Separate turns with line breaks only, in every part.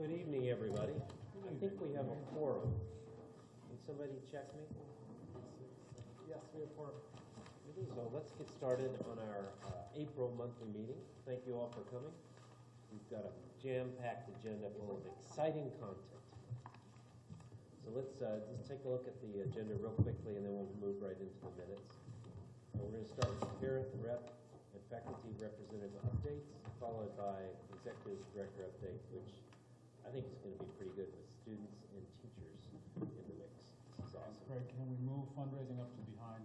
Good evening, everybody. I think we have a quorum. Can somebody check me?
Yes, we have quorum.
So let's get started on our April monthly meeting. Thank you all for coming. We've got a jam-packed agenda full of exciting content. So let's just take a look at the agenda real quickly, and then we'll move right into the minutes. We're going to start with parent, rep, and faculty representative updates, followed by executive director update, which I think is going to be pretty good with students and teachers in the mix. This is awesome.
Craig, can we move fundraising up to behind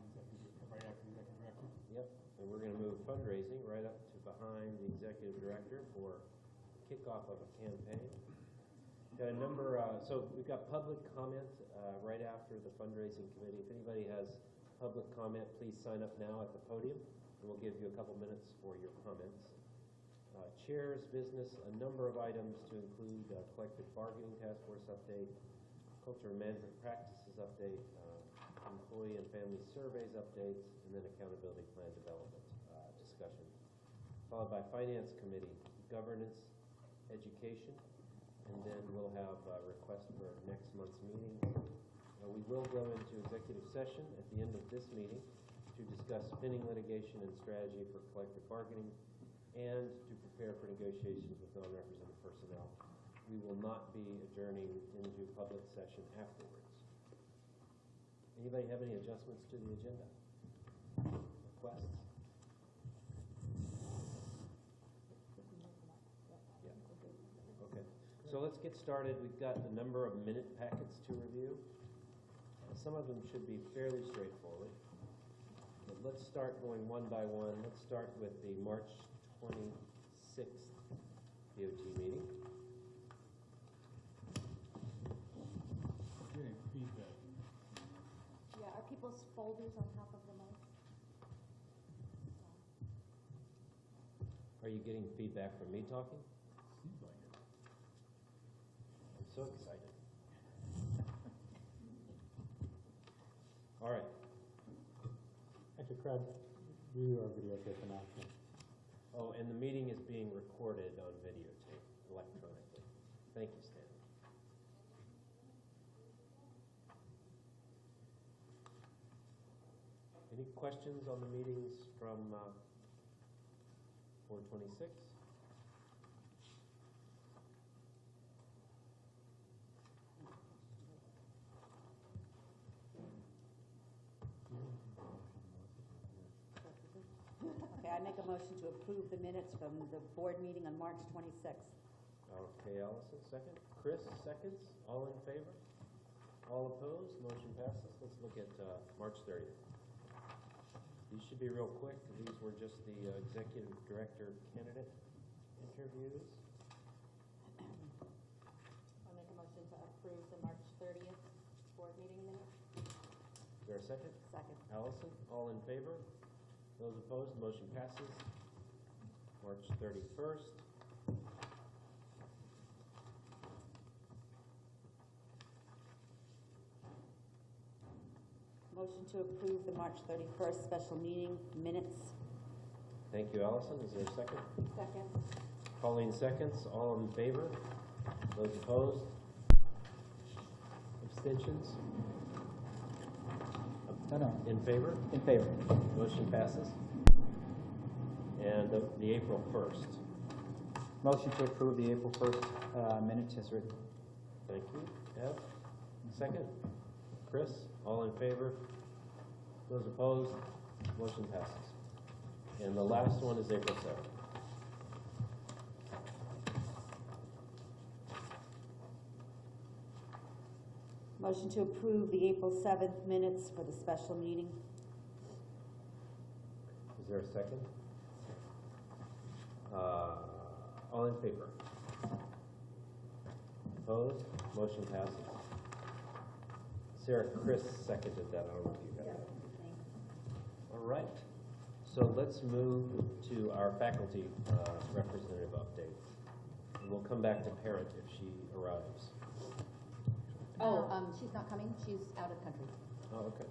right after the executive director?
Yep, and we're going to move fundraising right up to behind the executive director for kickoff of a campaign. Got a number, so we've got public comment right after the fundraising committee. If anybody has public comment, please sign up now at the podium, and we'll give you a couple minutes for your comments. Chair's business, a number of items to include collective bargaining task force update, culture and management practices update, employee and family surveys updates, and then accountability plan development discussion. Followed by finance committee, governance, education, and then we'll have a request for next month's meeting. We will go into executive session at the end of this meeting to discuss pending litigation and strategy for collective bargaining and to prepare for negotiations with non-represented personnel. We will not be adjourning into public session afterwards. Anybody have any adjustments to the agenda? Requests? Yeah. Okay. So let's get started. We've got a number of minute packets to review. Some of them should be fairly straightforward. But let's start going one by one. Let's start with the March 26th DOT meeting.
Getting feedback.
Yeah, are people's folders on top of the mic?
Are you getting feedback from me talking?
Seems like it.
I'm so excited. All right.
Actually, Craig, do our videotape and action.
Oh, and the meeting is being recorded on videotape electronically. Thank you, Stan. Any questions on the meetings from 426?
Okay, I make a motion to approve the minutes from the board meeting on March 26th.
Okay, Allison, second. Chris, seconds. All in favor? All opposed? Motion passes. Let's look at March 30th. These should be real quick. These were just the executive director candidate interviews.
I'll make a motion to approve the March 30th board meeting minutes.
Is there a second?
Second.
Allison, all in favor? Those opposed? Motion passes. March 31st.
Motion to approve the March 31st special meeting minutes.
Thank you, Allison. Is there a second?
Second.
Colleen seconds. All in favor? Those opposed? Abstentions?
No.
In favor?
In favor.
Motion passes. And the April 1st.
Motion to approve the April 1st minutes as written.
Thank you. Ev? Second. Chris? All in favor? Those opposed? Motion passes. And the last one is April 7th.
Motion to approve the April 7th minutes for the special meeting.
Is there a second? All in favor? Opposed? Motion passes. Sarah, Chris seconded that. I don't know if you got that. All right. So let's move to our faculty representative update. And we'll come back to parent if she arrives.
Oh, she's not coming. She's out of country.
Oh, okay.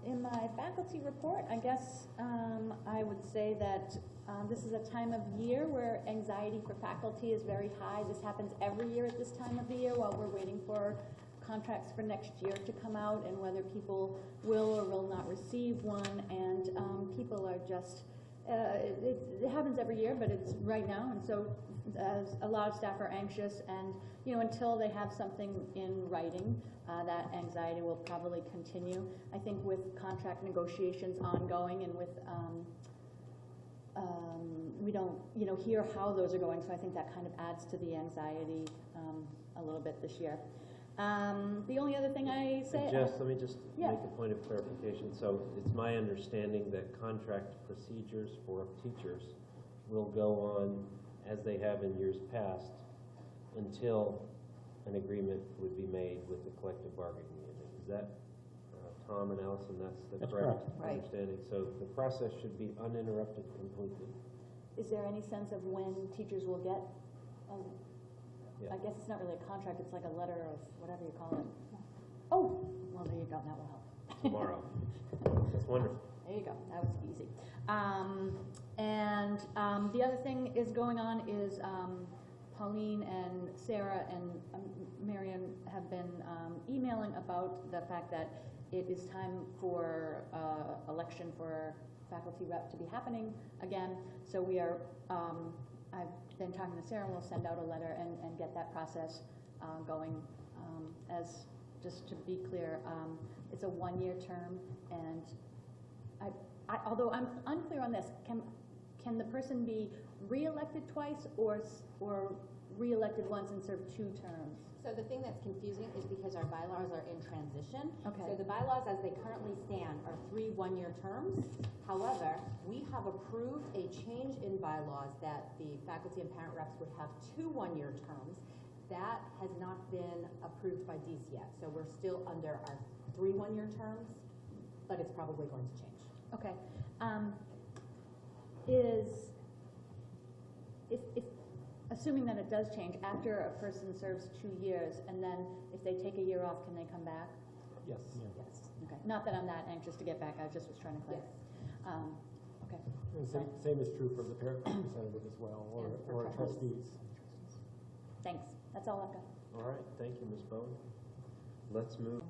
In my faculty report, I guess I would say that
This is a time of year where anxiety for faculty is very high. This happens every year at this time of the year while we're waiting for contracts for next year to come out and whether people will or will not receive one. And people are just, it happens every year, but it's right now. And so a lot of staff are anxious, and until they have something in writing, that anxiety will probably continue. I think with contract negotiations ongoing and with we don't hear how those are going, so I think that kind of adds to the anxiety a little bit this year. The only other thing I say...
Jess, let me just
Yeah.
make a point of clarification. So it's my understanding that contract procedures for teachers will go on as they have in years past until an agreement would be made with the collective bargaining unit. Is that, Tom and Allison, that's correct
Right.
understanding? So the process should be uninterrupted completely.
Is there any sense of when teachers will get,
Yeah.
I guess it's not really a contract, it's like a letter of whatever you call it. Oh, well, there you go, that will help.
Tomorrow. That's wonderful.
There you go, that was easy. And the other thing is going on is Pauline and Sarah and Marion have been emailing about the fact that it is time for election for faculty rep to be happening again. So we are, I've been talking to Sarah, and we'll send out a letter and get that process going. As just to be clear, it's a one-year term, and although I'm unclear on this, can the person be re-elected twice or re-elected once and serve 2 terms?
So the thing that's confusing is because our bylaws are in transition.
Okay.
So the bylaws as they currently stand are 3 one-year terms. However, we have approved a change in bylaws that the faculty and parent reps would have 2 one-year terms. That has not been approved by DC yet. So we're still under our 3 one-year terms, but it's probably going to change.
Okay. If assuming that it does change, after a person serves 2 years, and then if they take a year off, can they come back?
Yes.
Yes.
Okay. Not that I'm that anxious to get back. I just was trying to clear.
Yes.
Okay.
The same is true for the parent representative as well, or
And for
trustees.
Thanks. That's all I've got.
All right, thank you, Ms. Bowen. Let's move.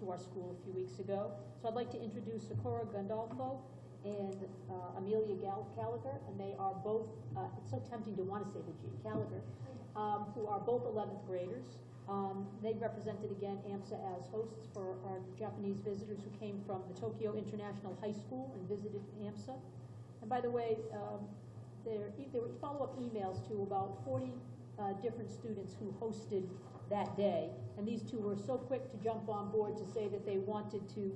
To our school a few weeks ago. So I'd like to introduce Socorro Gandolfo and Amelia Gallagher, and they are both, it's so tempting to want to say the G, Gallagher, who are both 11th graders. They represented, again, AMSA as hosts for our Japanese visitors who came from the Tokyo International High School and visited AMSA. And by the way, there were follow-up emails to about 40 different students who hosted that day, and these two were so quick to jump on board to say that they wanted to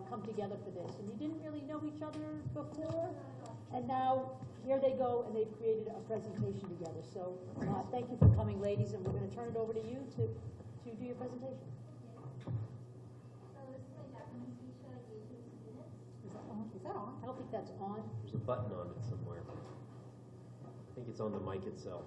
come together for this. And you didn't really know each other before, and now here they go, and they've created a presentation together. So thank you for coming, ladies, and we're going to turn it over to you to do your presentation.
So this is my Japanese teacher, engaging students.
Is that on? Is that on? I don't think that's on.
There's a button on it somewhere. I think it's on the mic itself.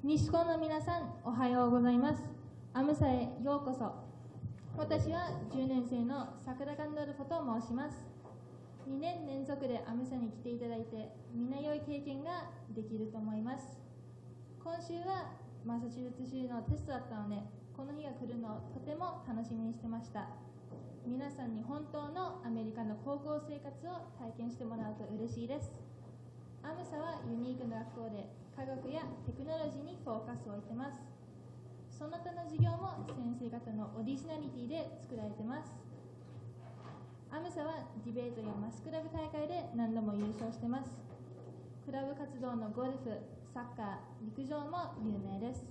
西高の皆さん、おはようございます。アムサへようこそ。私は10年生の桜ガンドルフォと申します。2年連続でアムサに来ていただいて、みんな良い経験ができると思います。今週はマサチューセッツ州のテストだったので、この日が来るのをとても楽しみにしてました。皆さんに本当のアメリカの高校生活を体験してもらうと嬉しいです。アムサはユニークな学校で科学やテクノロジーにフォーカスを置いてます。その他の授業も先生方のオリジナリティで作られてます。アムサはディベートやマスクラブ大会で何度も優勝してます。クラブ活動のゴルフ、サッカー、陸上も有名です。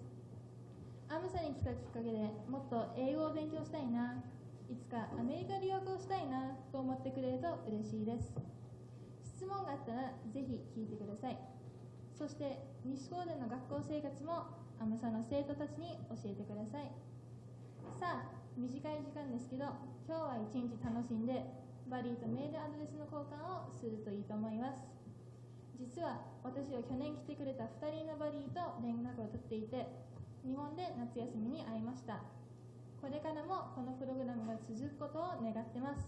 アムサに来たきっかけでもっと英語を勉強したいな、いつかアメリカ留学をしたいなと思ってくれると嬉しいです。質問があったらぜひ聞いてください。そして西高での学校生活もアムサの生徒たちに教えてください。さあ、短い時間ですけど、今日は一日楽しんでバリーとメールアドレスの交換をするといいと思います。実は私は去年来てくれた2人のバリーと連絡を取っていて、日本で夏休みに会いました。これからもこのプログラムが続くことを願ってます。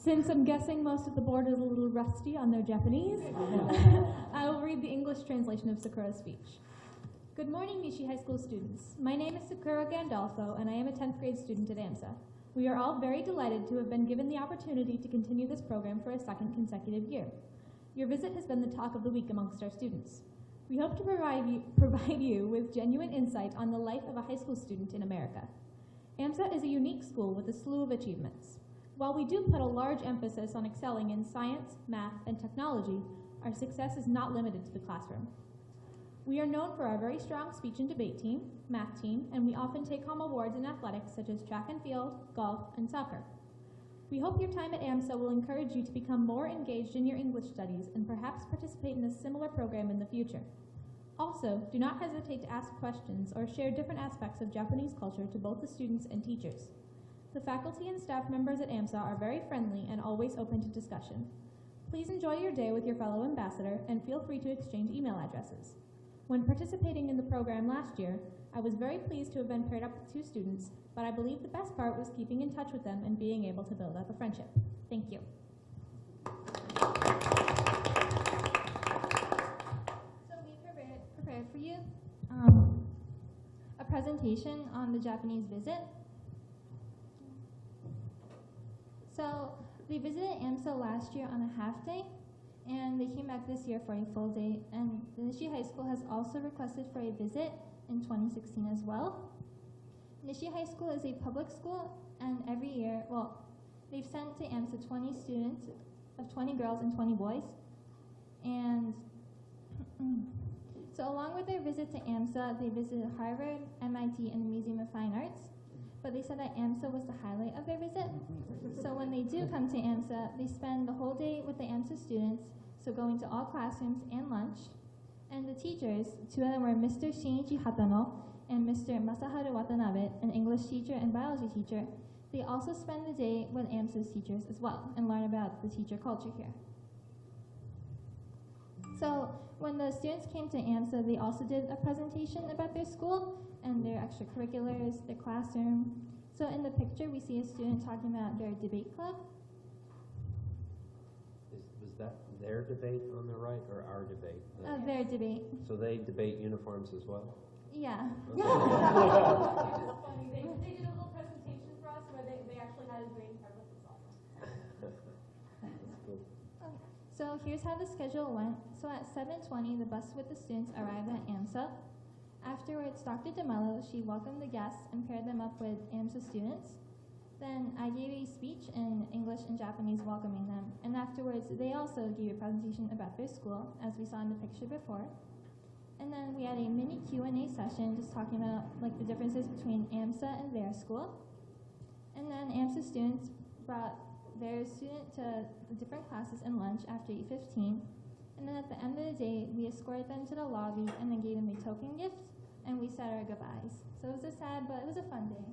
Since I'm guessing most of the board is a little rusty on their Japanese, I will read the English translation of Sakura's speech. Good morning, Nishi High School students. My name is Sakura Gandolfo, and I am a 10th grade student at AMSA. We are all very delighted to have been given the opportunity to continue this program for a second consecutive year. Your visit has been the talk of the week amongst our students. We hope to provide you with genuine insight on the life of a high school student in America. AMSA is a unique school with a slew of achievements. While we do put a large emphasis on excelling in science, math, and technology, our success is not limited to the classroom. We are known for our very strong speech and debate team, math team, and we often take home awards in athletics such as track and field, golf, and soccer. We hope your time at AMSA will encourage you to become more engaged in your English studies and perhaps participate in a similar program in the future. Also, do not hesitate to ask questions or share different aspects of Japanese culture to both the students and teachers. The faculty and staff members at AMSA are very friendly and always open to discussion. Please enjoy your day with your fellow ambassador and feel free to exchange email addresses. When participating in the program last year, I was very pleased to have been paired up with 2 students, but I believe the best part was keeping in touch with them and being able to build up a friendship. Thank you.
So we prepared for you a presentation on the Japanese visit. So they visited AMSA last year on a half day, and they came back this year for a full day. And the Nishi High School has also requested for a visit in 2016 as well. Nishi High School is a public school, and every year, they've sent to AMSA 20 students, of 20 girls and 20 boys. And so along with their visit to AMSA, they visited Harvard, MIT, and the Museum of Fine Arts. But they said that AMSA was the highlight of their visit. So when they do come to AMSA, they spend the whole day with the AMSA students, so going to all classrooms and lunch. And the teachers, 2 of them were Mr. Shinichi Hatano and Mr. Masaharu Watanabe, an English teacher and biology teacher. They also spend the day with AMSA's teachers as well and learn about the teacher culture here. So when the students came to AMSA, they also did a presentation about their school and their extracurriculars, their classroom. So in the picture, we see a student talking about their debate club.
Was that their debate on the right or our debate?
Their debate.
So they debate uniforms as well?
Yeah.
Okay.
It's funny. They did a little presentation for us where they actually had a debate in front of us. It's awesome.
That's good.
So here's how the schedule went. So at 7:20, the bus with the students arrived at AMSA. Afterwards, Dr. DeMello, she welcomed the guests and paired them up with AMSA students. Then I gave a speech in English and Japanese welcoming them. And afterwards, they also gave a presentation about their school, as we saw in the picture before. And then we had a mini Q&A session just talking about the differences between AMSA and their school. And then AMSA students brought their student to the different classes and lunch after 8:15. And then at the end of the day, we escorted them to the lobby and then gave them a token gift, and we said our goodbyes. So it was a sad, but it was a fun day.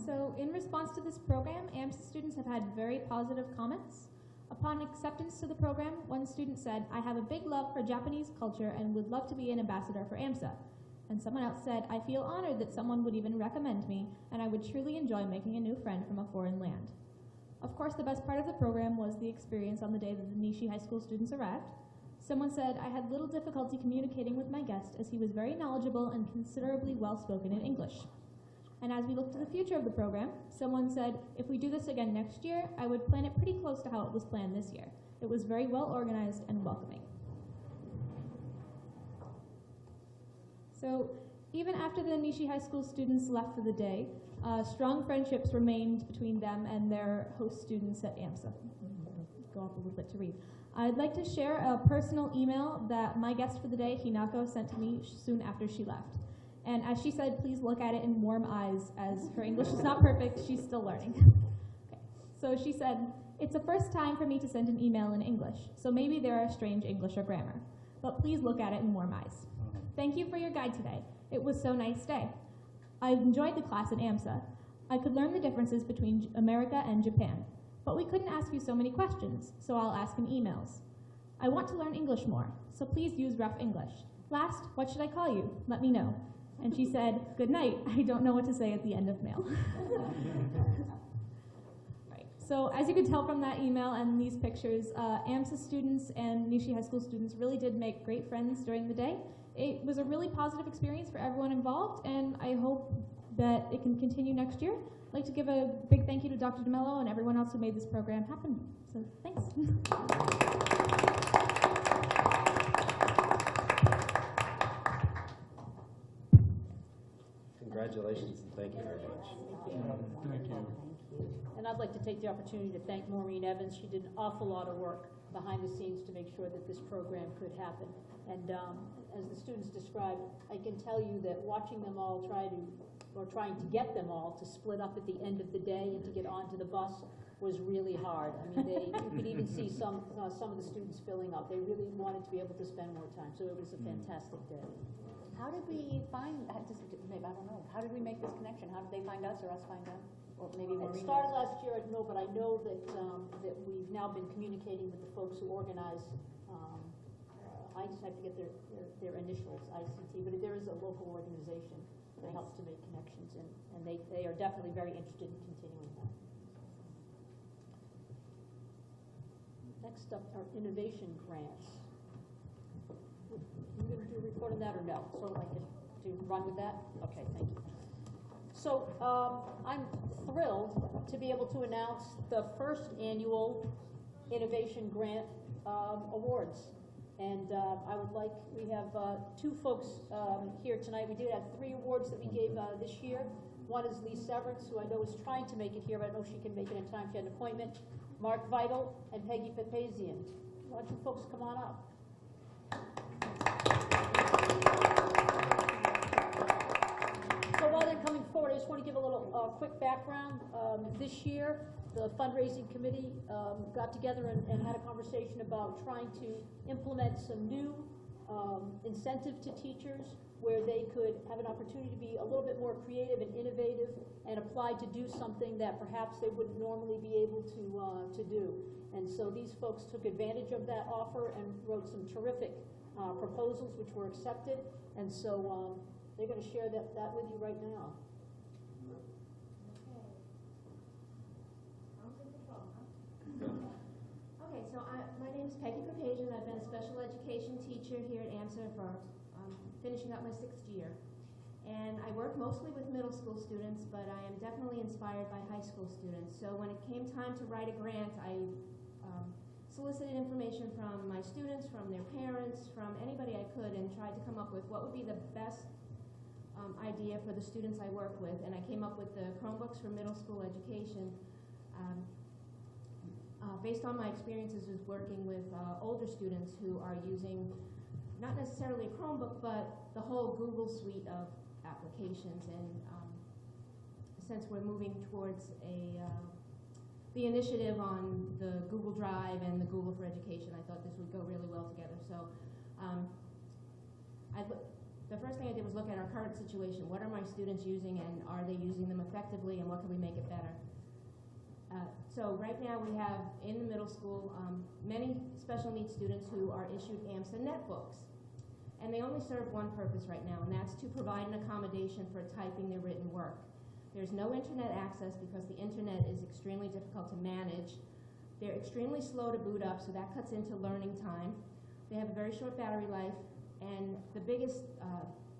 So in response to this program, AMSA students have had very positive comments. Upon acceptance to the program, one student said, "I have a big love for Japanese culture and would love to be an ambassador for AMSA." And someone else said, "I feel honored that someone would even recommend me, and I would truly enjoy making a new friend from a foreign land." Of course, the best part of the program was the experience on the day that the Nishi High School students arrived. Someone said, "I had little difficulty communicating with my guest as he was very knowledgeable and considerably well-spoken in English." And as we look to the future of the program, someone said, "If we do this again next year, I would plan it pretty close to how it was planned this year. It was very well organized and welcoming." So even after the Nishi High School students left for the day, strong friendships remained between them and their host students at AMSA. Go up a little bit to read. I'd like to share a personal email that my guest for the day, Hinako, sent to me soon after she left. And as she said, please look at it in warm eyes, as her English is not perfect, she's still learning. Okay. So she said, "It's the first time for me to send an email in English, so maybe there are strange English or grammar. But please look at it in warm eyes. Thank you for your guide today. It was so nice day. I enjoyed the class at AMSA. I could learn the differences between America and Japan. but we couldn't ask you so many questions, so I'll ask in emails. I want to learn English more, so please use rough English. Last, what should I call you? Let me know. And she said, good night, I don't know what to say at the end of mail. Right. So as you could tell from that email and these pictures, AMSA students and Nishi High School students really did make great friends during the day. It was a really positive experience for everyone involved, and I hope that it can continue next year. I'd like to give a big thank you to Dr. DeMello and everyone else who made this program happen. So thanks.
Congratulations and thank you very much.
Thank you.
And I'd like to take the opportunity to thank Maureen Evans. She did an awful lot of work behind the scenes to make sure that this program could happen. And as the students described, I can tell you that watching them all trying to get them all to split up at the end of the day and to get onto the bus was really hard. I mean, you could even see some of the students filling up. They really wanted to be able to spend more time, so it was a fantastic day.
How did we find, maybe, I don't know, how did we make this connection? How did they find us or us find them? Or maybe
It
Maureen?
started last year, I don't know, but I know that we've now been communicating with the folks who organize, I forget their initials, ICT, but there is a local organization that helps to make connections, and they are definitely very interested in continuing that. Next up are innovation grants. You going to do a report on that or no? So I can run with that? Okay, thank you. So I'm thrilled to be able to announce the first annual Innovation Grant Awards. And we have two folks here tonight. We did have 3 awards that we gave this year. One is Lee Severance, who I know is trying to make it here, but I don't know if she can make it in time. She had an appointment. Mark Vital and Peggy Papazian. Why don't you folks come on up? So while they're coming forward, I just want to give a little quick background. This year, the fundraising committee got together and had a conversation about trying to implement some new incentive to teachers where they could have an opportunity to be a little bit more creative and innovative and apply to do something that perhaps they wouldn't normally be able to do. And so these folks took advantage of that offer and wrote some terrific proposals which were accepted. And so they're going to share that with you right now.
Okay, so my name is Peggy Papazian. I've been a special education teacher here at AMSA for finishing up my 6th year. And I work mostly with middle school students, but I am definitely inspired by high school students. So when it came time to write a grant, I solicited information from my students, from their parents, from anybody I could, and tried to come up with what would be the best idea for the students I work with. And I came up with the Chromebooks for middle school education. Based on my experiences with working with older students who are using not necessarily a Chromebook, but the whole Google suite of applications. And since we're moving towards the initiative on the Google Drive and the Google for Education, I thought this would go really well together. So the first thing I did was look at our current situation. What are my students using, and are they using them effectively, and what can we make it better? So right now we have in the middle school many special needs students who are issued AMSA netbooks. And they only serve one purpose right now, and that's to provide an accommodation for typing their written work. There's no internet access because the internet is extremely difficult to manage. They're extremely slow to boot up, so that cuts into learning time. They have a very short battery life, and the biggest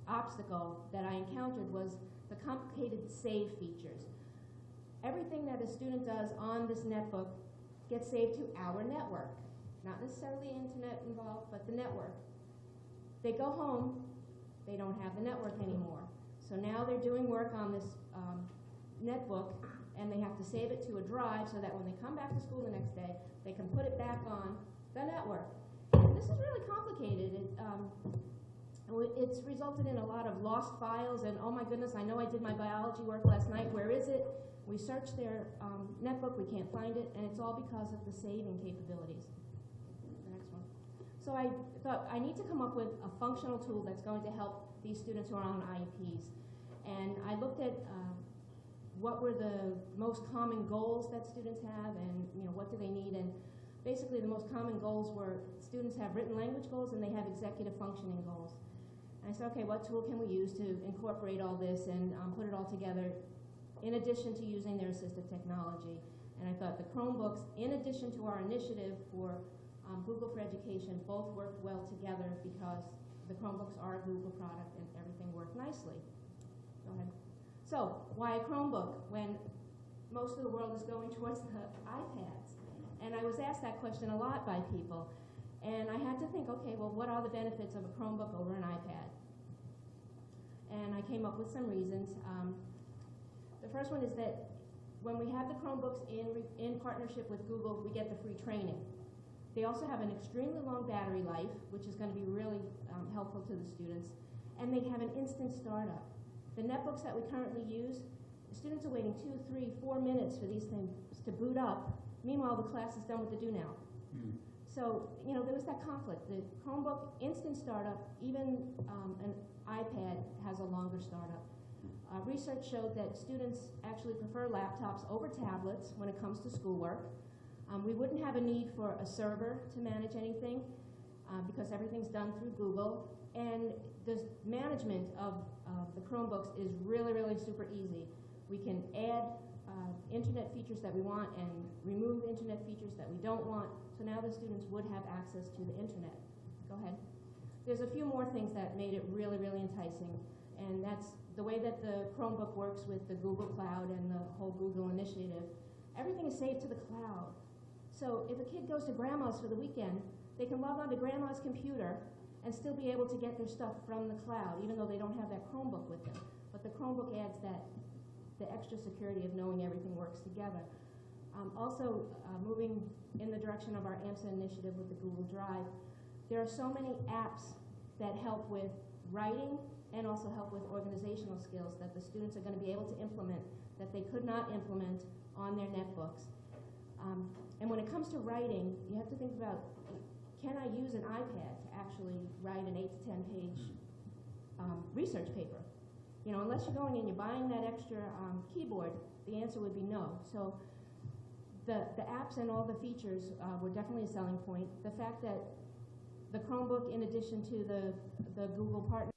obstacle that I encountered was the complicated save features. Everything that a student does on this netbook gets saved to our network. Not necessarily internet involved, but the network. They go home, they don't have the network anymore. So now they're doing work on this netbook, and they have to save it to a drive so that when they come back to school the next day, they can put it back on the network. And this is really complicated. It's resulted in a lot of lost files, and oh my goodness, I know I did my biology work last night, where is it? We searched their netbook, we can't find it, and it's all because of the saving capabilities. The next one. So I thought I need to come up with a functional tool that's going to help these students who are on IEPs. And I looked at what were the most common goals that students have, and basically the most common goals were students have written language goals and they have executive functioning goals. And I said, okay, what tool can we use to incorporate all this and put it all together in addition to using their assistive technology? And I thought the Chromebooks, in addition to our initiative for Google for Education, both worked well together because the Chromebooks are a Google product and everything worked nicely. Go ahead. So, why a Chromebook when most of the world is going towards the iPads? And I was asked that question a lot by people. And I had to think, okay, well, what are the benefits of a Chromebook over an iPad? And I came up with some reasons. The first one is that when we have the Chromebooks in partnership with Google, we get the free training. They also have an extremely long battery life, which is going to be really helpful to the students. And they have an instant startup. The netbooks that we currently use, the students are waiting 2, 3, 4 minutes for these things to boot up. Meanwhile, the class is done with the do now. So, there was that conflict. The Chromebook, instant startup, even an iPad has a longer startup. Research showed that students actually prefer laptops over tablets when it comes to schoolwork. We wouldn't have a need for a server to manage anything because everything's done through Google. And the management of the Chromebooks is really, really super easy. We can add internet features that we want and remove internet features that we don't want. So now the students would have access to the internet. Go ahead. There's a few more things that made it really, really enticing. And that's the way that the Chromebook works with the Google Cloud and the whole Google initiative. Everything is saved to the cloud. So if a kid goes to grandma's for the weekend, they can log on to grandma's computer and still be able to get their stuff from the cloud, even though they don't have that Chromebook with them. But the Chromebook adds the extra security of knowing everything works together. Also, moving in the direction of our AMSA initiative with the Google Drive, there are so many apps that help with writing and also help with organizational skills that the students are going to be able to implement that they could not implement on their netbooks. And when it comes to writing, you have to think about, can I use an iPad to actually write an 8 to 10 page research paper? Unless you're going and you're buying that extra keyboard, the answer would be no. So the apps and all the features were definitely a selling point. The fact that the Chromebook, in addition to the Google partner,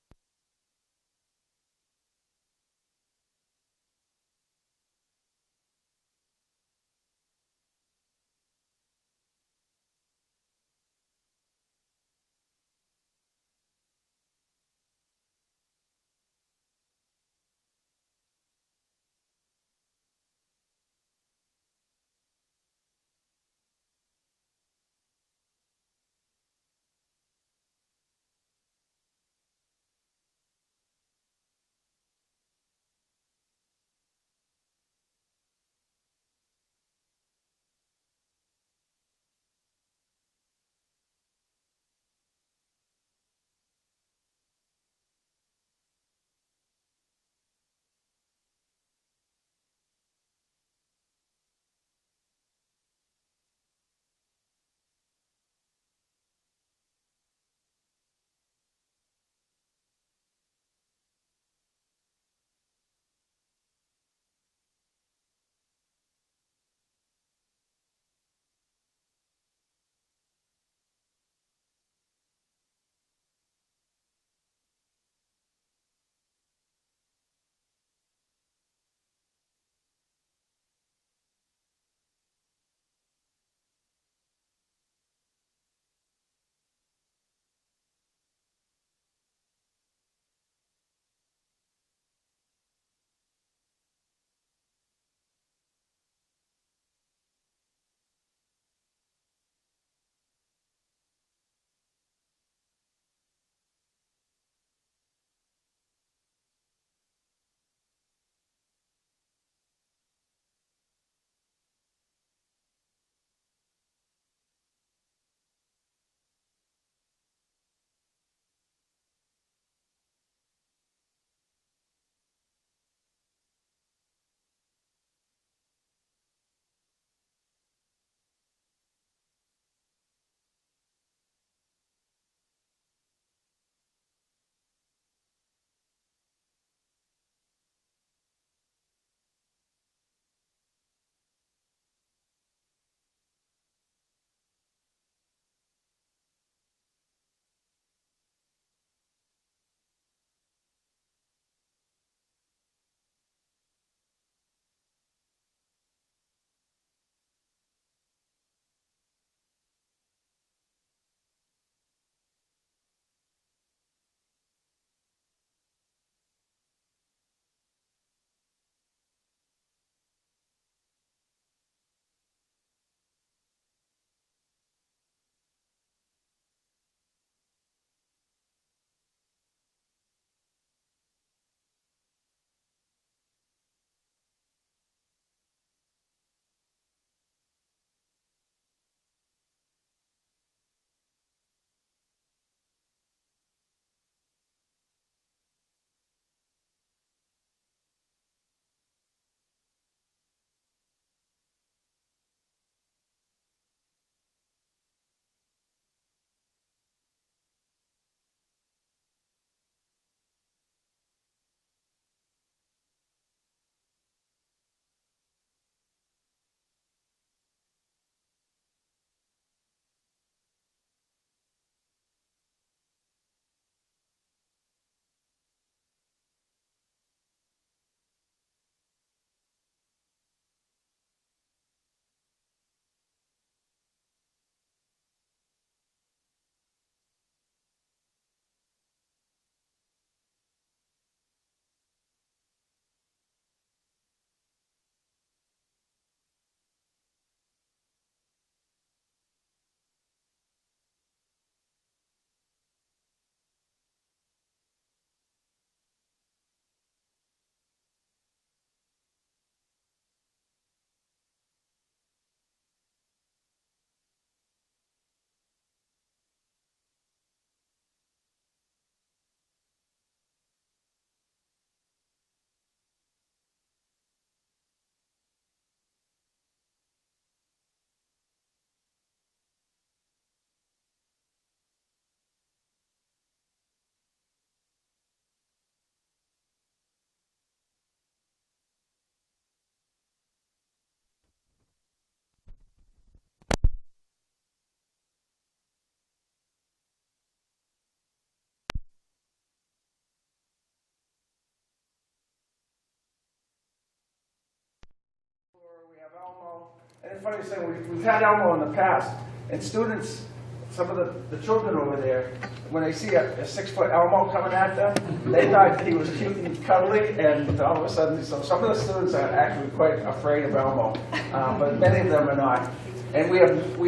And the funny thing, we've had Elmo in the past, and students, some of the children over there, when they see a 6-foot Elmo coming at them, they thought he was cute and cuddly, and all of a sudden, so some of the students are actually quite afraid of Elmo, but many of them are not. And we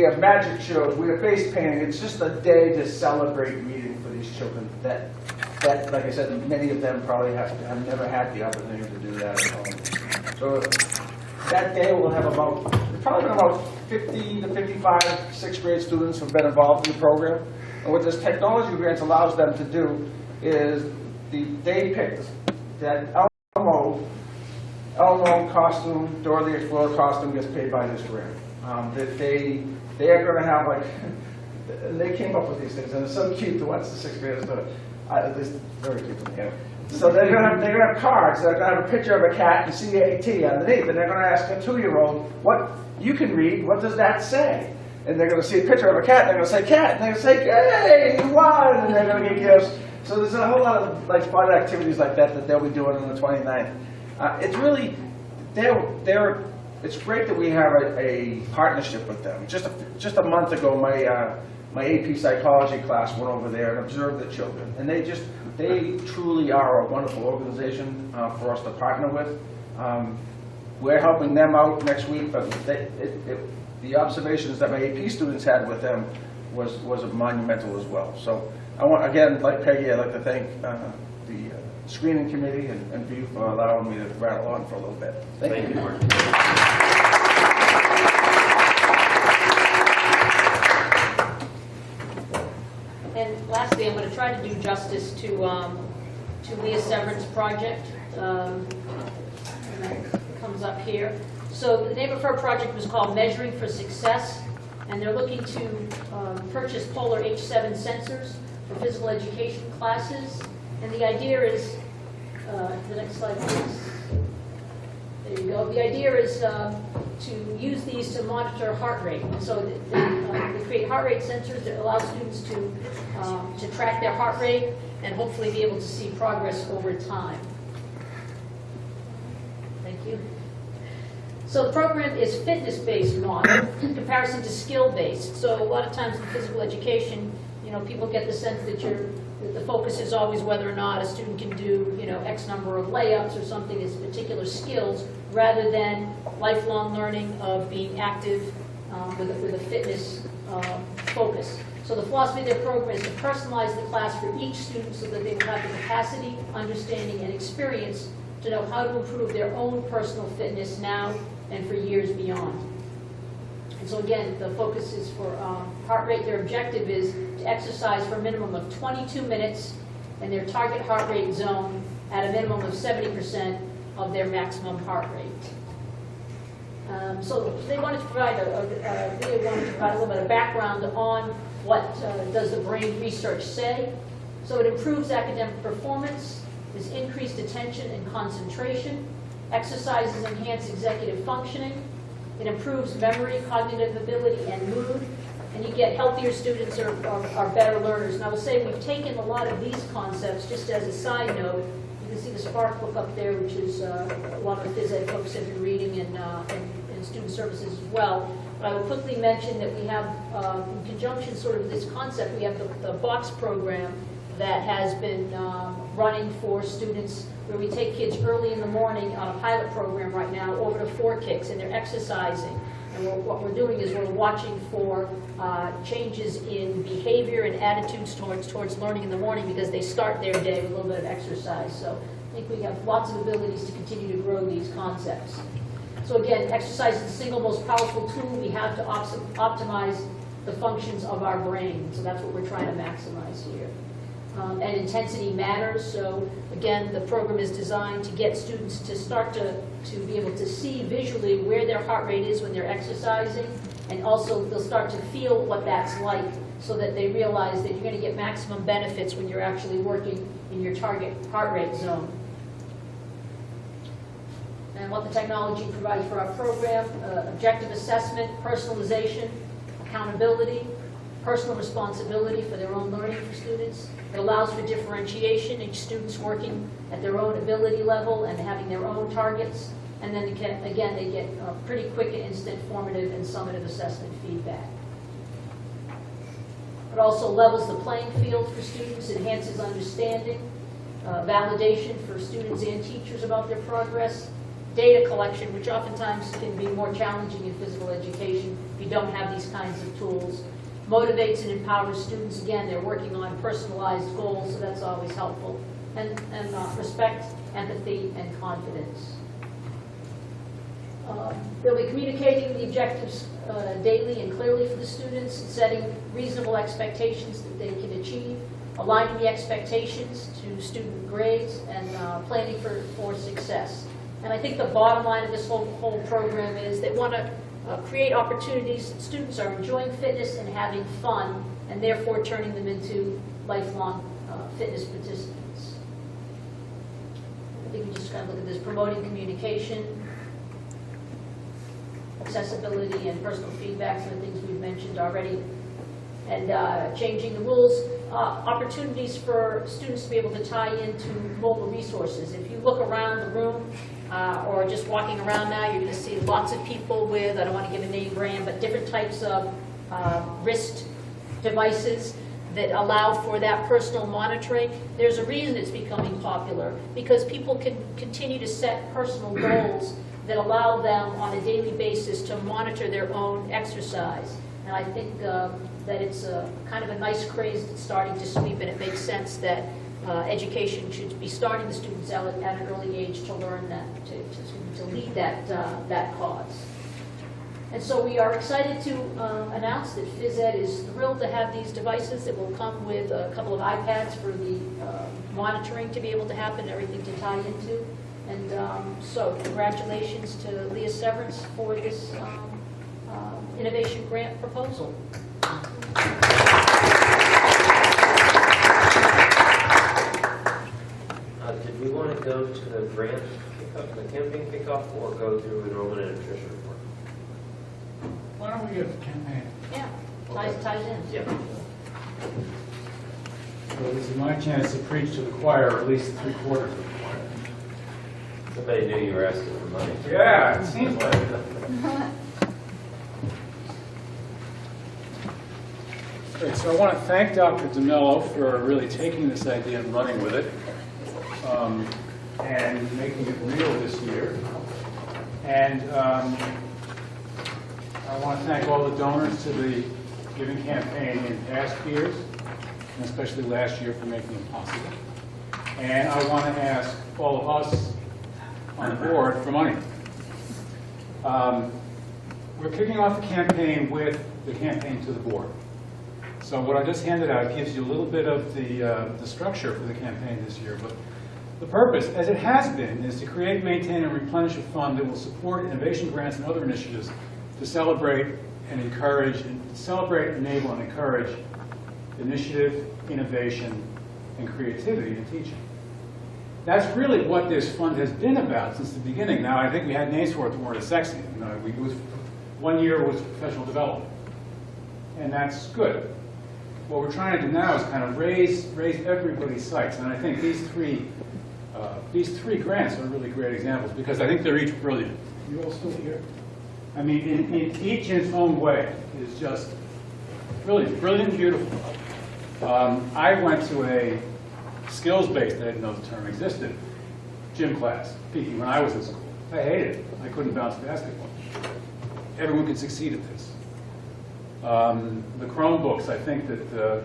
have magic shows, we have face painting. It's just a day to celebrate reading for these children that like I said, many of them probably have never had the opportunity to do that at home. So that day we'll have probably about 50 to 55 6th grade students who have been involved in the program. And what this technology grant allows them to do is they pick that Elmo costume, Dora the Explorer costume gets paid by this grant. That they are going to have they came up with these things, and it's so cute to watch the 6th graders do it. It's very cute to me. So they're going to have cards. They're going to have a picture of a cat and C-A-T underneath, and they're going to ask a 2-year-old, what you can read, what does that say? And they're going to see a picture of a cat, and they're going to say cat, and they're going to say, yay, you won, and they're going to get gifts. So there's a whole lot of fun activities like that they'll be doing on the 29th. It's really, it's great that we have a partnership with them. Just a month ago, my AP psychology class went over there and observed the children, and they truly are a wonderful organization for us to partner with. We're helping them out next week, but the observations that my AP students had with them was monumental as well. So I want, again, like Peggy, I'd like to thank the screening committee and View for allowing me to rattle on for a little bit. Thank you. Mark.
And lastly, I'm going to try to do justice to Leah Severin's project. That comes up here. So the name of her project was called Measuring for Success, and they're looking to purchase Polar H7 sensors for physical education classes. And the idea is, the next slide please. There you go. The idea is to use these to monitor heart rate. So they create heart rate sensors that allow students to track their heart rate and hopefully be able to see progress over time. Thank you. So the program is fitness-based model in comparison to skill-based. So a lot of times in physical education, people get the sense that the focus is always whether or not a student can do, X number of layups or something as particular skills, rather than lifelong learning of being active with a fitness focus. So the philosophy of their program is to personalize the class for each student so that they will have the capacity, understanding, and experience to know how to improve their own personal fitness now and for years beyond. And so again, the focus is for heart rate. Their objective is to exercise for a minimum of 22 minutes in their target heart rate zone at a minimum of 70% of their maximum heart rate. So they wanted to provide a little bit of background on what does the brain research say. So it improves academic performance, is increased attention and concentration, exercises enhance executive functioning, it improves memory, cognitive ability, and mood, and you get healthier students are better learners. And I will say we've taken a lot of these concepts, just as a side note. You can see the Spark book up there, which is a lot of the phys ed folks have been reading, and student services as well. But I will quickly mention that we have, in conjunction sort of with this concept, we have the BOX program that has been running for students, where we take kids early in the morning on a pilot program right now over to 4 Kicks, and they're exercising. And what we're doing is we're watching for changes in behavior and attitudes towards learning in the morning, because they start their day with a little bit of exercise. So I think we have lots of abilities to continue to grow these concepts. So again, exercise is the single most powerful tool we have to optimize the functions of our brain. So that's what we're trying to maximize here. And intensity matters. So again, the program is designed to get students to start to be able to see visually where their heart rate is when they're exercising, and also they'll start to feel what that's like, so that they realize that you're going to get maximum benefits when you're actually working in your target heart rate zone. And what the technology provides for our program: objective assessment, personalization, accountability, personal responsibility for their own learning for students. It allows for differentiation, each student's working at their own ability level and having their own targets. And then again, they get pretty quick and instant formative and summative assessment feedback. It also levels the playing field for students, enhances understanding, validation for students and teachers about their progress, data collection, which oftentimes can be more challenging in physical education if you don't have these kinds of tools, motivates and empowers students. Again, they're working on personalized goals, so that's always helpful, and respect, empathy, and confidence. They'll be communicating the objectives daily and clearly for the students, setting reasonable expectations that they can achieve, aligning the expectations to student grades, and planning for success. And I think the bottom line of this whole program is they want to create opportunities. Students are enjoying fitness and having fun, and therefore turning them into lifelong fitness participants. I think we just kind of look at this: promoting communication, accessibility, and personal feedback, some of the things we've mentioned already, and changing the rules, opportunities for students to be able to tie into mobile resources. If you look around the room, or just walking around now, you're going to see lots of people with, I don't want to give a name brand, but different types of wrist devices that allow for that personal monitoring. There's a reason it's becoming popular, because people can continue to set personal goals that allow them on a daily basis to monitor their own exercise. And I think that it's kind of a nice craze that's starting to sweep, and it makes sense that education should be starting the students at an early age to learn that, to lead that cause. And so we are excited to announce that Phys Ed is thrilled to have these devices that will come with a couple of iPads for the monitoring to be able to happen, everything to tie into. And so congratulations to Leah Severance for this innovation grant proposal.
Did we want to go to the grant kickoff, the campaign kickoff, or go through enrollment and attrition report?
Why don't we get the campaign?
Yeah, ties in.
Yep.
Well, this is my chance to preach to the choir, or at least 3/4 of the choir.
Somebody knew you were asking for money.
Yeah, it seems like it. Great, so I want to thank Dr. DeMello for really taking this idea and running with it, and making it real this year. And I want to thank all the donors to the Giving Campaign in past years, and especially last year for making it possible. And I want to ask all of us on the board for money. We're kicking off the campaign with the campaign to the board. So what I just handed out gives you a little bit of the structure for the campaign this year. But the purpose, as it has been, is to create, maintain, and replenish a fund that will support innovation grants and other initiatives to celebrate and encourage, enable, and encourage initiative, innovation, and creativity in teaching. That's really what this fund has been about since the beginning. Now, I think we had names for it that weren't as sexy. You know, it was, 1 year was professional development, and that's good. What we're trying to do now is kind of raise everybody's sights, and I think these three grants are really great examples, because I think they're each brilliant. You all still here? I mean, in each in its own way is just brilliant and beautiful. I went to a skills-based, I didn't know the term existed, gym class, speaking when I was in school. I hated it. I couldn't bounce basketball. Everyone could succeed at this. The Chromebooks, I think that,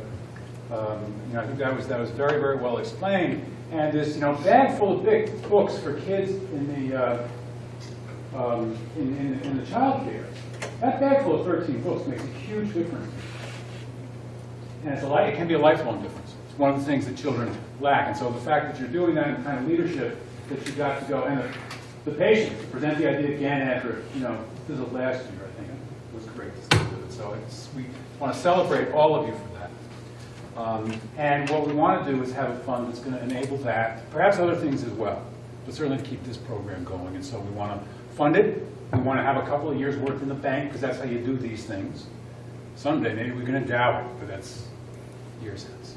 I think that was very, very well explained. And this, bag full of big books for kids in the child care. That bag full of 13 books makes a huge difference. And it can be a lifelong difference. It's one of the things that children lack. And so the fact that you're doing that and the kind of leadership that you got to go, and the patience to present the idea again after, this is last year, I think, it was great to stick with it. So we want to celebrate all of you for that. And what we want to do is have a fund that's going to enable that, perhaps other things as well, but certainly to keep this program going. And so we want to fund it. We want to have a couple of years' worth in the bank, because that's how you do these things. Someday, maybe we can endow it, but that's years hence.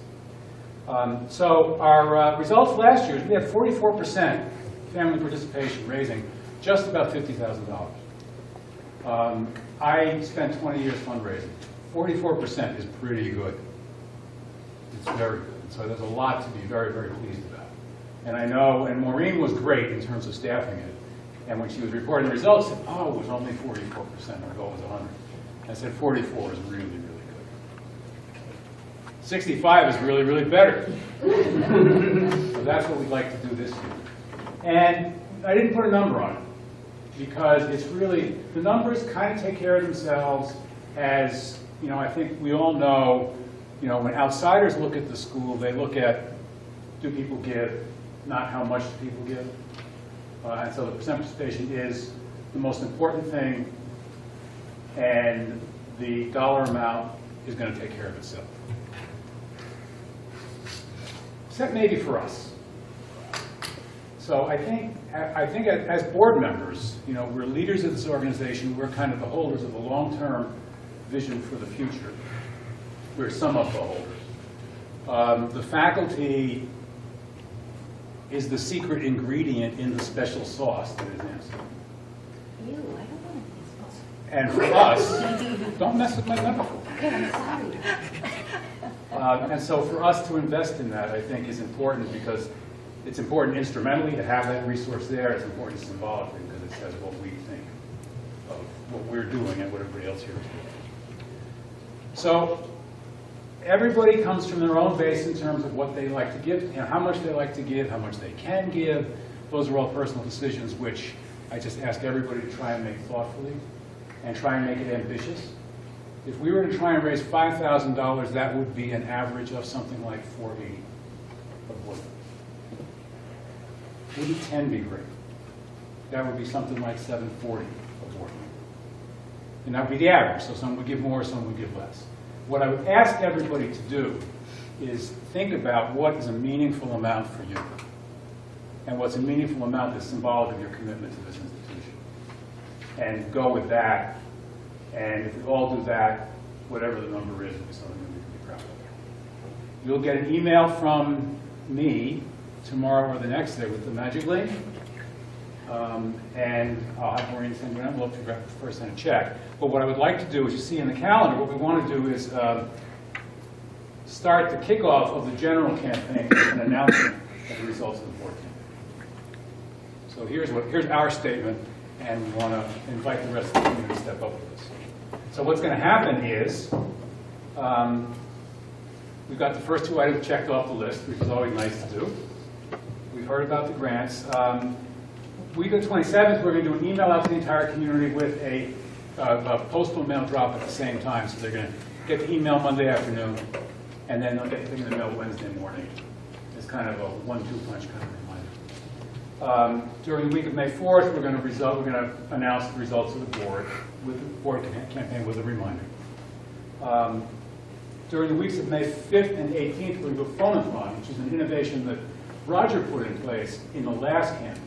So our results last year, we had 44% family participation, raising just about $50,000. I spent 20 years fundraising. 44% is pretty good. It's very good. So there's a lot to be very, very pleased about. And I know, and Maureen was great in terms of staffing it. And when she was reporting the results, she said, oh, it was only 44%. Our goal was 100. I said 44 is really, really good. 65 is really, really better. So that's what we'd like to do this year. And I didn't put a number on it because it's really, the numbers kind of take care of themselves. As, you know, I think we all know, you know, when outsiders look at the school, they look at, do people give, not how much do people give. And so the percent participation is the most important thing, and the dollar amount is going to take care of itself. Except maybe for us. So I think as board members, you know, we're leaders of this organization. We're kind of the holders of the long-term vision for the future. We're some of the holders. The faculty is the secret ingredient in the special sauce that is Amsac.
Ew, I don't want to be supposed
And for us, don't mess with my metaphor.
Okay, I'm sorry.
And so for us to invest in that, I think, is important because it's important instrumentally to have that resource there. It's important symbolically because it says what we think of what we're doing and what everybody else here is doing. So everybody comes from their own base in terms of what they like to give, you know, how much they like to give, how much they can give. Those are all personal decisions, which I just ask everybody to try and make thoughtfully and try and make it ambitious. If we were to try and raise $5,000, that would be an average of something like 480 a board. Wouldn't 10 be great? That would be something like 740 a board. And that would be the average. So some would give more, some would give less. What I would ask everybody to do is think about what is a meaningful amount for you, and what's a meaningful amount that's symbolic of your commitment to this institution. And go with that. And if we all do that, whatever the number is, it'll be something that we can be proud of. You'll get an email from me tomorrow or the next day with the magic link. And I'll have Maureen send you an envelope to grab first and a check. But what I would like to do is, you see in the calendar, what we want to do is start the kickoff of the general campaign with an announcement of the results of the board campaign. So here's our statement, and we want to invite the rest of the community to step up with us. So what's going to happen is, we've got the first two items checked off the list, which is always nice to do. We've heard about the grants. Week of the 27th, we're going to do an email out to the entire community with a postal mail drop at the same time. So they're going to get the email Monday afternoon, and then they'll get the thing in the mail Wednesday morning. It's kind of a 1-2 punch kind of reminder. During the week of May 4th, we're going to announce the results of the board campaign with a reminder. During the weeks of May 5th and 18th, we're going to do a phone-a-thon, which is an innovation that Roger put in place in the last campaign.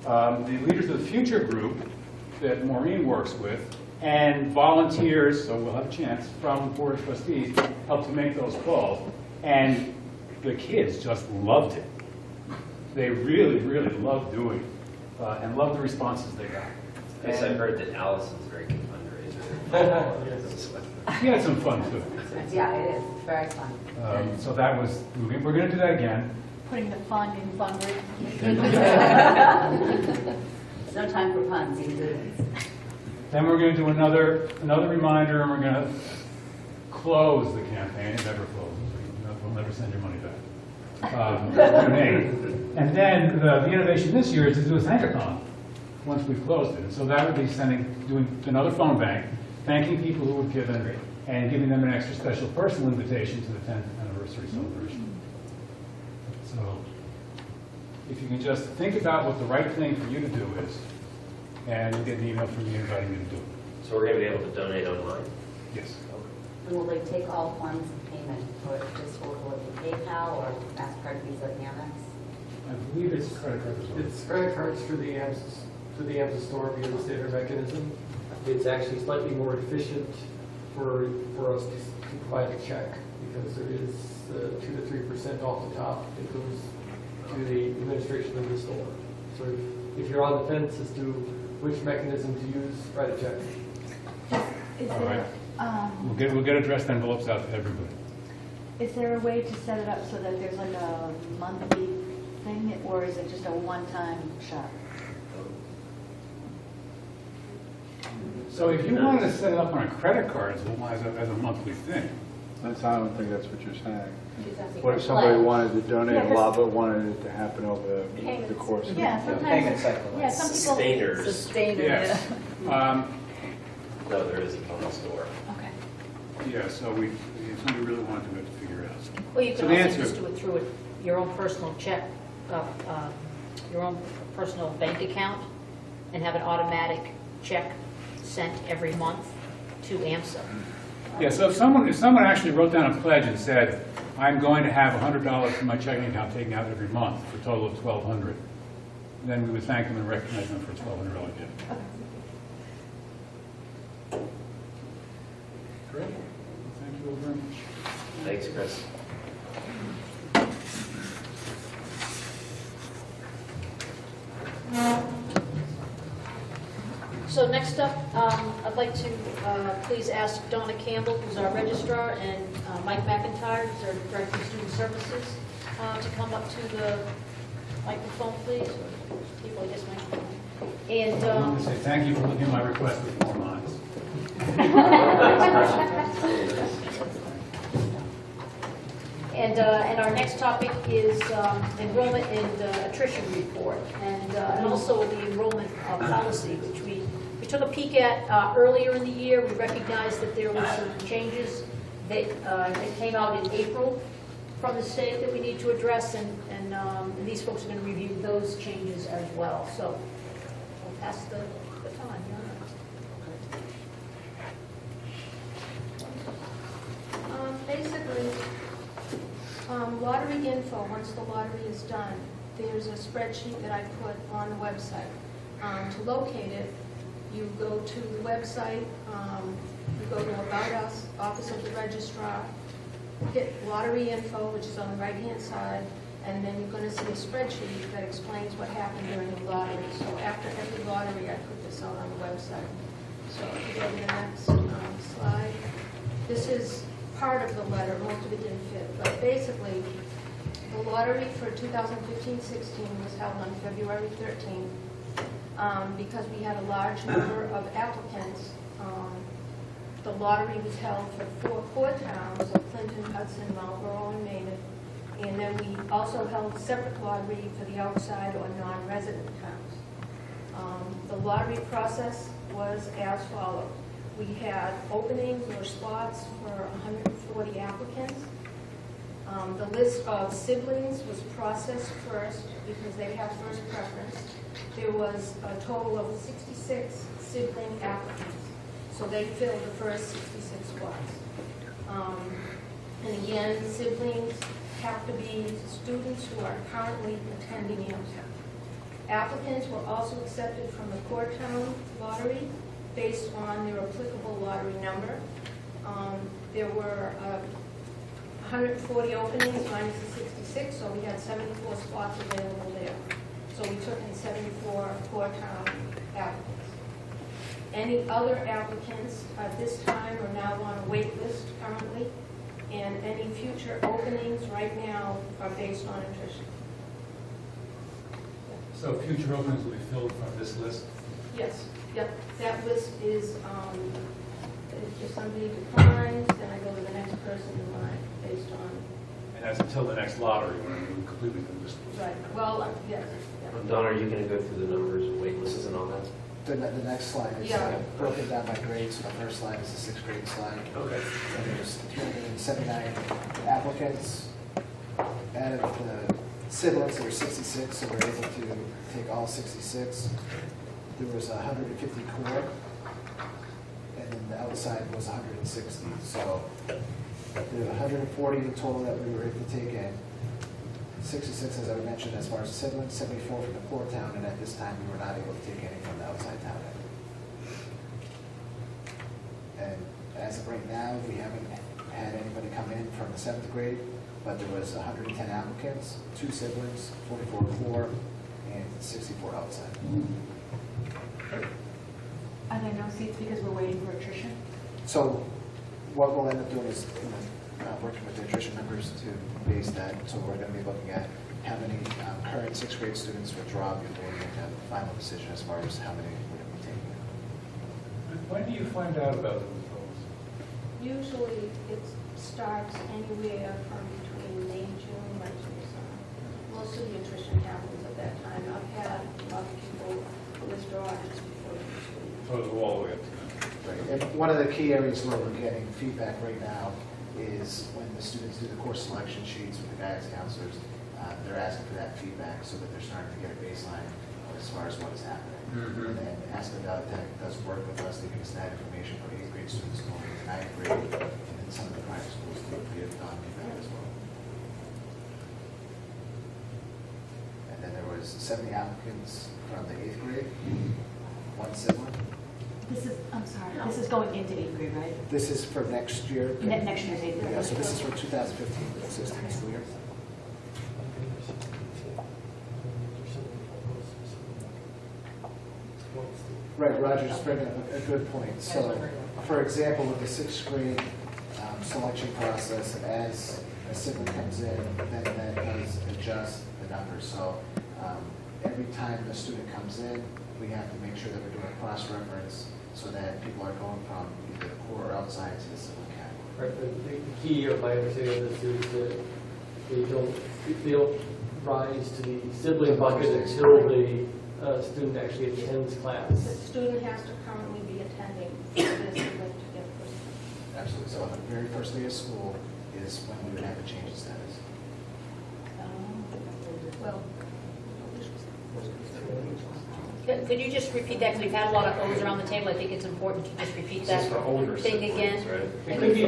The Leaders of the Future group that Maureen works with, and volunteers, so we'll have a chance, from the Board of Trustees, help to make those calls. And the kids just loved it. They really, really loved doing it, and loved the responses they got.
Yes, I've heard that Allison's a very good fundraiser.
He had some fun, too.
Yeah, it is. It's very fun.
So that was, we're going to do that again.
Putting the fun in fundraising.
There's no time for puns, you do.
Then we're going to do another reminder, and we're going to close the campaign. It never closes. We'll never send your money back. And then the innovation this year is to do a thankathon once we've closed it. And so that would be doing another phone bank, thanking people who have given, and giving them an extra special personal invitation to the 10th anniversary celebration. So if you can just think about what the right thing for you to do is, and you'll get an email from me inviting you to do it.
So we're going to be able to donate online?
Yes.
And will they take all forms of payment, or just will it be PayPal or MasterCard, Visa, Amex?
I believe it's credit card as well.
It's credit cards through the AMSA store via the standard mechanism. It's actually slightly more efficient for us to provide a check because there is 2 to 3% off the top that goes to the administration of the store. So if you're on the fence as to which mechanism to use, write a check.
Is
All right.
there,
We'll get addressed envelopes out to everybody.
is there a way to set it up so that there's like a monthly thing, or is it just a one-time shot?
So if you wanted to set it up on a credit card as a monthly thing,
I don't think that's what you're saying.
She's asking
What
for
if somebody
pledge.
wanted to donate
Yeah,
a lot, but wanted it to happen over the course of
Yeah,
Payment
sometimes,
cycle.
yeah, some people.
Sustainers.
Sustainer,
yes.
No, there is a bonus store.
Okay.
Yeah, so if somebody really wanted to, we have to figure it out.
Well, you
So
can
the
also
answer-
just do it through your own personal check, your own personal bank account, and have an automatic check sent every month to AMSA.
Yeah, so if someone actually wrote down a pledge and said, I'm going to have $100 from my checking account taken out every month for a total of $1,200, then we would thank them and recognize them for a $1,200 gift. Great. Thank you all very much.
Thanks, Chris.
So next up, I'd like to please ask Donna Campbell, who's our registrar, and Mike McIntyre, who's our director of student services, to come up to the microphone, please. Or people, I guess, microphone. And
I want to say thank you for looking at my request with more minds.
And our next topic is enrollment and attrition report, and also the enrollment policy, which we took a peek at earlier in the year. We recognized that there were some changes that came out in April from the state that we need to address, and these folks are going to review those changes as well. So I'll pass the baton.
Basically, lottery info, once the lottery is done, there's a spreadsheet that I put on the website. To locate it, you go to the website, you go to About Us, Office of the Registrar, hit lottery info, which is on the right-hand side, and then you're going to see a spreadsheet that explains what happened during the lottery. So after every lottery, I put this out on the website. So if you go to the next slide, this is part of the letter, most of it didn't fit, but basically, the lottery for 2015-16 was held on February 13th. Because we had a large number of applicants, the lottery was held for four core towns of Clinton, Hudson, Marlborough, and Maynard. And then we also held a separate lottery for the outside or non-resident towns. The lottery process was as follows. We had openings or slots for 140 applicants. The list of siblings was processed first because they have first preference. There was a total of 66 sibling applicants, so they filled the first 66 spots. And again, siblings have to be students who are currently attending Amsac. Applicants were also accepted from the core town lottery based on their applicable lottery number. There were 140 openings minus the 66, so we had 74 spots available there. So we took in 74 core town applicants. Any other applicants at this time are now on a wait list currently, and any future openings right now are based on attrition.
So future openings will be filled from this list?
Yes, yep, that list is, if somebody declines, then I go to the next person in line based on,
And that's until the next lottery, when we completely do this.
right, well, yes.
Don, are you going to go through the numbers, wait lists and all that?
The next slide is
Yeah.
broken down by grade, so the first slide is the sixth grade slide.
Okay.
And there's 379 applicants. Out of the siblings, there were 66, so we're able to take all 66. There was 150 core, and then the outside was 160. So there were 140 in total that we were able to take in. 66, as I mentioned, as far as siblings, 74 from the core town, and at this time, we were not able to take any from the outside town. And as of right now, we haven't had anybody come in from the 7th grade, but there was 110 applicants, 2 siblings, 44 core, and 64 outside.
Are there no seats because we're waiting for attrition?
So what we'll end up doing is working with the attrition members to base that. So we're going to be looking at how many current 6th grade students withdraw before we have a final decision as far as how many we're going to be taking.
When do you find out about the withdrawals?
Usually it starts anywhere from between May and June, right to the summer. Most of the attrition happens at that time. I've had a lot of people withdraw just before the school.
Oh, it's all the way up to now.
Right. And one of the key areas where we're getting feedback right now is when the students do the course selection sheets with the guidance counselors, they're asking for that feedback so that they're starting to get a baseline as far as what is happening. And then Aspen Valley Tech does work with us to give us that information for 8th grade students going into 9th grade, and then some of the private schools do feedback as well. And then there was 70 applicants from the 8th grade, one sibling.
I'm sorry, this is going into 8th grade, right?
This is for next year.
Next year's 8th grade.
Yeah, so this is for 2015-16 school year. Right, Roger just bringing up a good point. So, for example, with the 6th grade selection process, as a sibling comes in, then that does adjust the numbers. So, every time a student comes in, we have to make sure that we're doing a cross-reference so that people are going from either the core or outside to the sibling category.
Right, the key of my understanding of this is that they don't rise to the sibling bucket until the student actually attends class.
The student has to currently be attending this sibling to get first.
Absolutely. So, the very first day of school is when we would have a change in status.
Well,
Could you just repeat that, because we've had a lot of O's around the table, I think it's important to just repeat that thing again.
It could be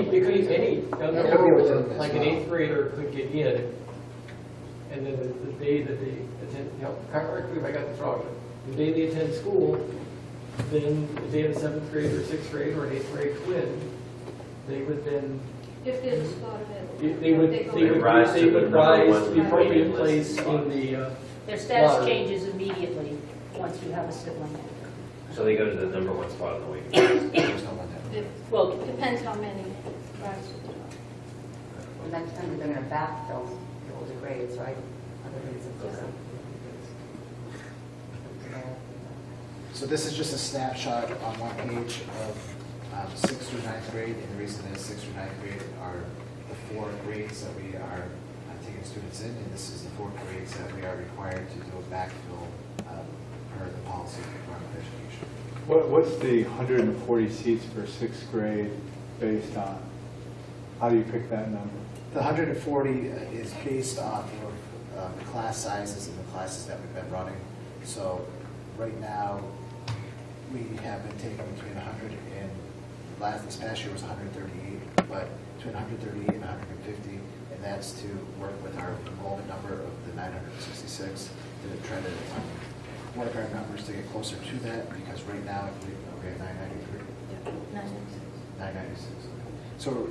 any younger or like an 8th grader could get in, and then the day that they attend, correct me if I got this wrong, but the day they attend school, then if they have a 7th grade or 6th grade or an 8th grade twin, they would then,
if there's a spot available.
they would rise to the appropriate place in the
Their status
lottery.
changes immediately once you have a sibling.
So they go to the number 1 spot on the waiting list.
Well,
It depends how many rides to do.
And that depends if they're going to backfill the older grades, right? Other grades of
So this is just a snapshot on one page of 6th through 9th grade, and the reason that 6th through 9th grade are the 4 grades that we are taking students in, and this is the 4 grades that we are required to do a backfill per the policy of the Department of Education.
What's the 140 seats for 6th grade based on? How do you pick that number?
The 140 is based off of the class sizes and the classes that we've been running. So right now, we have been taking between 100 and, this past year was 138, but between 138 and 150, and that's to work with our enrollment number of the 966 to try to work our numbers to get closer to that, because right now, we're at 993. 996. So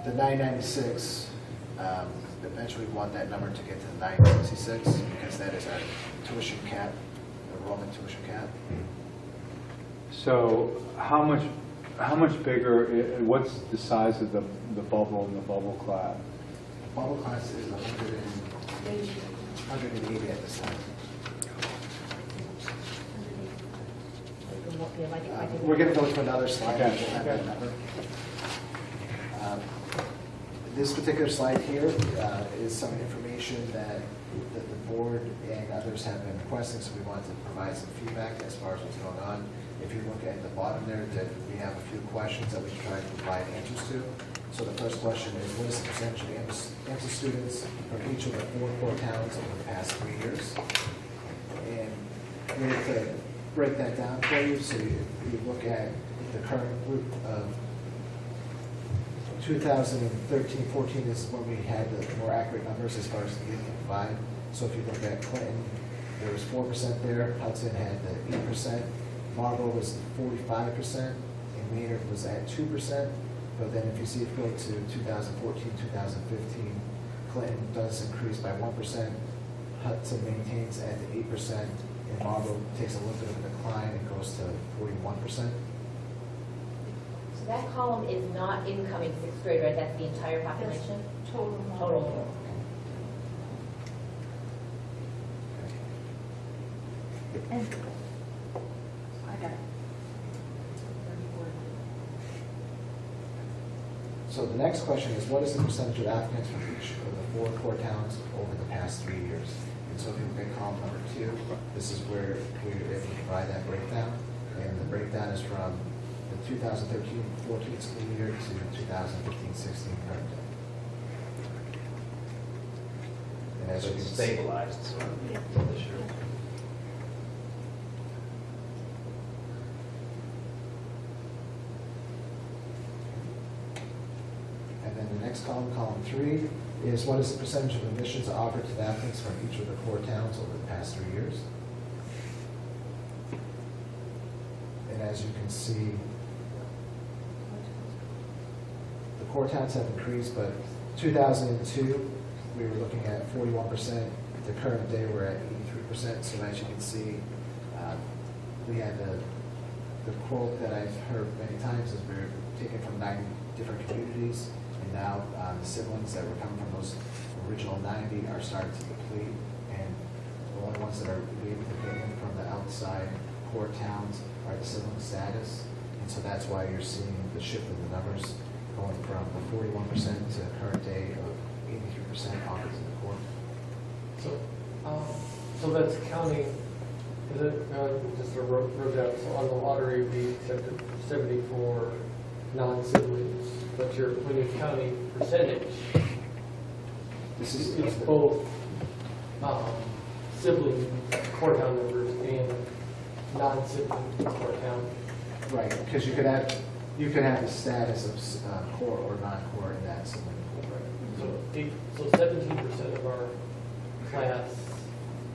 the 996, eventually we want that number to get to the 966, because that is our tuition cap, enrollment tuition cap.
So how much bigger, what's the size of the bubble in the bubble class?
The bubble class is 180 at this time. We're going to go to another slide.
Okay.
We'll have that number. This particular slide here is some information that the board and others have been requesting, so we wanted to provide some feedback as far as what's going on. If you look at the bottom there, that we have a few questions that we can try to provide answers to. So the first question is, what is the percentage of AMSA students from each of the 4 core towns over the past 3 years? And we have to break that down for you. So you look at the current group of 2013-14 is when we had the more accurate numbers as far as the 5. So if you look at Clinton, there was 4% there. Hudson had the 8%. Marlboro was 45%, and Maynard was at 2%. But then if you go to 2014, 2015, Clinton does increase by 1%, Hudson maintains at 8%, and Marlboro takes a little bit of a decline and goes to 41%.
So that column is not incoming sixth grade, right? That's the entire population?
Total.
Total.
And, I got it.
So the next question is, what is the percentage of applicants from each of the 4 core towns over the past 3 years? And so if you look at column number 2, this is where we're able to provide that breakdown. And the breakdown is from the 2013-14 school year to 2015-16 current day. And as
So
you
it's
can see,
stabilized, so this year.
and then the next column, column 3, is what is the percentage of admissions offered to the applicants from each of the core towns over the past 3 years? And as you can see, the core towns have increased, but 2002, we were looking at 41%. The current day, we're at 83%. So as you can see, we had the quote that I've heard many times is we're taken from 90 different communities, and now the siblings that were coming from those original 90 are starting to deplete, and the only ones that are able to get in from the outside core towns are the sibling status, and so that's why you're seeing the shift in the numbers going from the 41% to the current day of 83% offered to the core.
So that's counting, is it, just sort of wrote down, so on the lottery, we accepted 74 non-siblings, but when you're counting percentage,
This is
it's both sibling core town members and non-sibling core town.
right, because you could have the status of core or non-core in that sibling pool.
So 17% of our class,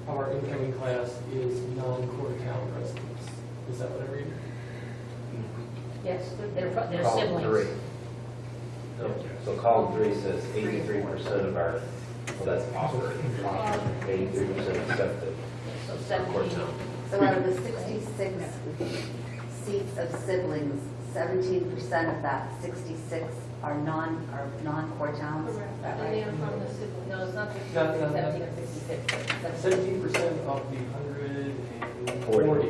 our incoming class is non-core town residents. Is that what I read?
Yes, they're
Column
siblings.
3. So column 3 says 83% of our, well, that's offered, 83% accepted.
So
Core
17.
town.
So out of the 66 seats of siblings, 17% of that 66 are non-core towns? Is that
And
right?
they are from the sibling.
No, it's not
No,
17 or 66.
17% of the 140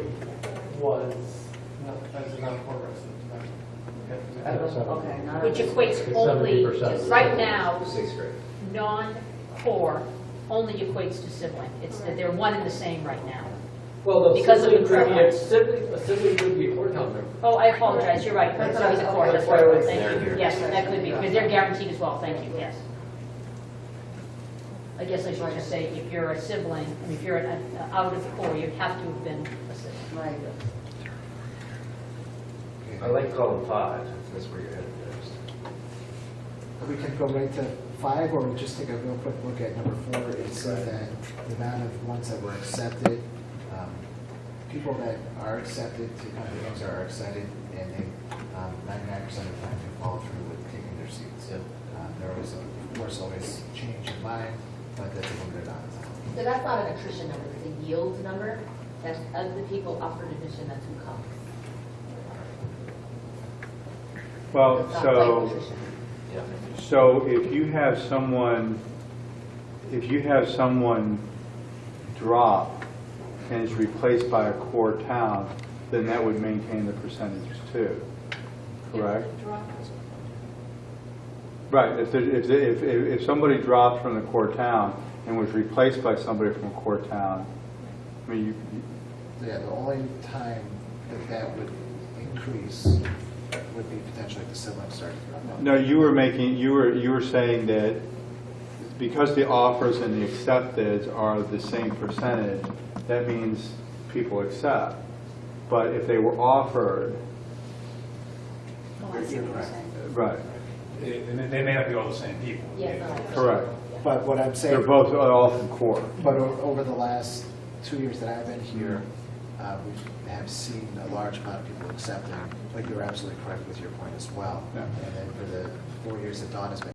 was not, as a non-core resident.
Okay, not
Which
a-
equates only,
70%.
right now,
6th grade.
non-core only equates to sibling. It's that they're one and the same right now.
Well,
Because of the
sibling could be
preference.
a sibling could be a core town member.
Oh, I apologize, you're right, that's always the core, that's
That's why
right,
it's
thank
there.
you. Yes, that could be, because they're guaranteed as well, thank you, yes. I guess I should just say, if you're a sibling, and if you're out of the core, you have to have been a sibling.
Right.
I like column 5, that's where you're headed next.
We can go right to 5, or we'll just take a real quick look at number 4 and see that the amount of ones that were accepted, people that are accepted to come to things are excited, and they 99% of the time they follow through with taking their seats.
Yep.
There is, of course, always change in mind, but that's a limited amount of time.
So that's not an attrition number, it's a yield number. That's of the people offered admission, that's who comes.
Well,
It's not like
so,
attrition.
so if you have someone drop and is replaced by a core town, then that would maintain the percentages too, correct? Right, if somebody drops from the core town and was replaced by somebody from a core town, I mean,
Yeah, the only time that would increase would be potentially if the siblings start to drop out.
no, you were saying that because the offers and the accepteds are the same percentage, that means people accept. But if they were offered,
You're correct.
right,
They may not be all the same people.
Yes, no, I-
correct.
But what I'm saying.
They're both all from core.
But over the last 2 years that I've been here, we have seen a large amount of people accepting, but you're absolutely correct with your point as well.
Yeah.
And then for the 4 years that Dawn has been